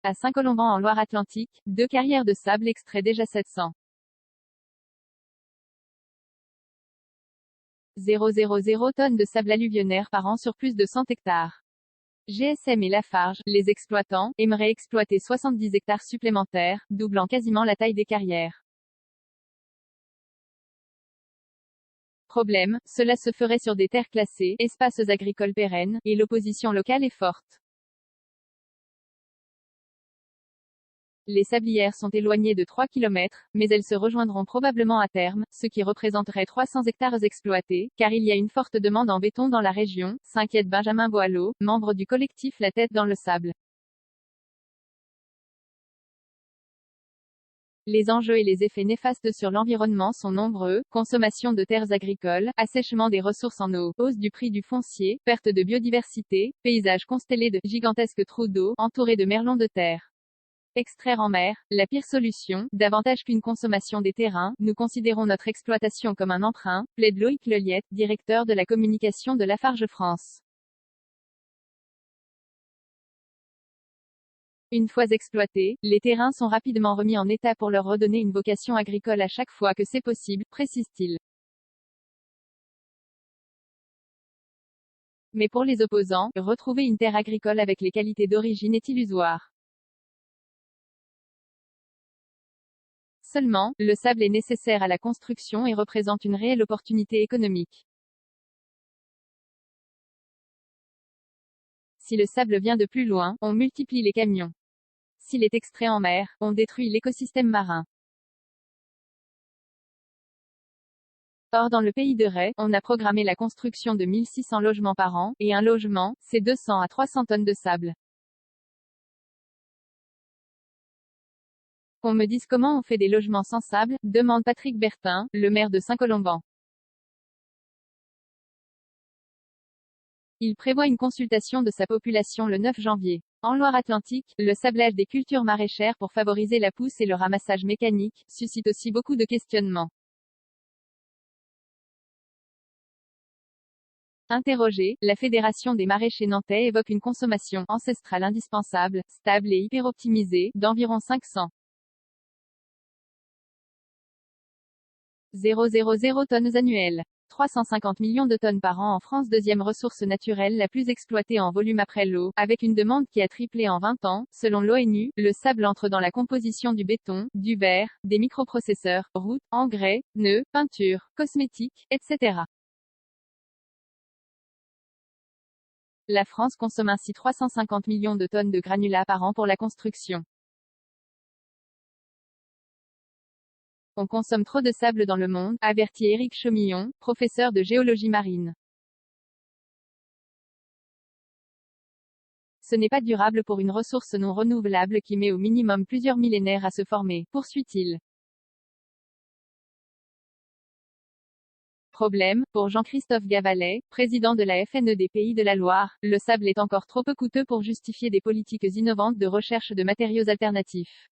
À Saint-Colomban en Loire-Atlantique, 2 carrières de sable extraient déjà 700 000 tonnes de sable alluvionnaire par an sur plus de 100 hectares. GSM et Lafarge, les exploitants, aimeraient exploiter 70 hectares supplémentaires, doublant quasiment la taille des carrières. Problème, cela se ferait sur des terres classées, espaces agricoles pérennes, et l'opposition locale est forte. Les sablières sont éloignées de 3 km, mais elles se rejoindront probablement à terme, ce qui représenterait 300 hectares exploités, car il y a une forte demande en béton dans la région, s'inquiète Benjamin Boileau, membre du collectif La Tête dans le Sable. Les enjeux et les effets néfastes sur l'environnement sont nombreux: consommation de terres agricoles, assèchement des ressources en eau, hausse du prix du foncier, perte de biodiversité, paysages constellés de gigantesques trous d'eau, entourés de merlons de terre. Extraire en mer, la pire solution, davantage qu'une consommation des terrains, nous considérons notre exploitation comme un emprunt, plaide Loïc Leliette, directeur de la communication de Lafarge France. Une fois exploités, les terrains sont rapidement remis en état pour leur redonner une vocation agricole à chaque fois que c'est possible, précise-t-il. Mais pour les opposants, retrouver une terre agricole avec les qualités d'origine est illusoire. Seulement, le sable est nécessaire à la construction et représente une réelle opportunité économique. Si le sable vient de plus loin, on multiplie les camions. S'il est extrait en mer, on détruit l'écosystème marin. Or dans le pays de Ré, on a programmé la construction de 1600 logements par an, et un logement, c'est 200 à 300 tonnes de sable. Qu'on me dise comment on fait des logements sans sable, demande Patrick Bertin, le maire de Saint-Colomban. Il prévoit une consultation de sa population le 9 janvier. En Loire-Atlantique, le sablage des cultures maraîchères pour favoriser la pousse et le ramassage mécanique, suscite aussi beaucoup de questionnements. Interrogée, la Fédération des maraîchers nantais évoque une consommation ancestrale indispensable, stable et hyper-optimisée, d'environ 500 000 tonnes annuelles. 350 millions de tonnes par an en France, deuxième ressource naturelle la plus exploitée en volume après l'eau, avec une demande qui a triplé en 20 ans. Selon l'ONU, le sable entre dans la composition du béton, du verre, des microprocesseurs, routes, engrais, pneus, peintures, cosmétiques, etc. La France consomme ainsi 350 millions de tonnes de granulats par an pour la construction. On consomme trop de sable dans le monde, avertit Éric Chaumillon, professeur de géologie marine. Ce n'est pas durable pour une ressource non renouvelable qui met au minimum plusieurs millénaires à se former, poursuit-il. Problème, pour Jean-Christophe Gavalet, président de la FNE des Pays de la Loire, le sable est encore trop peu coûteux pour justifier des politiques innovantes de recherche de matériaux alternatifs.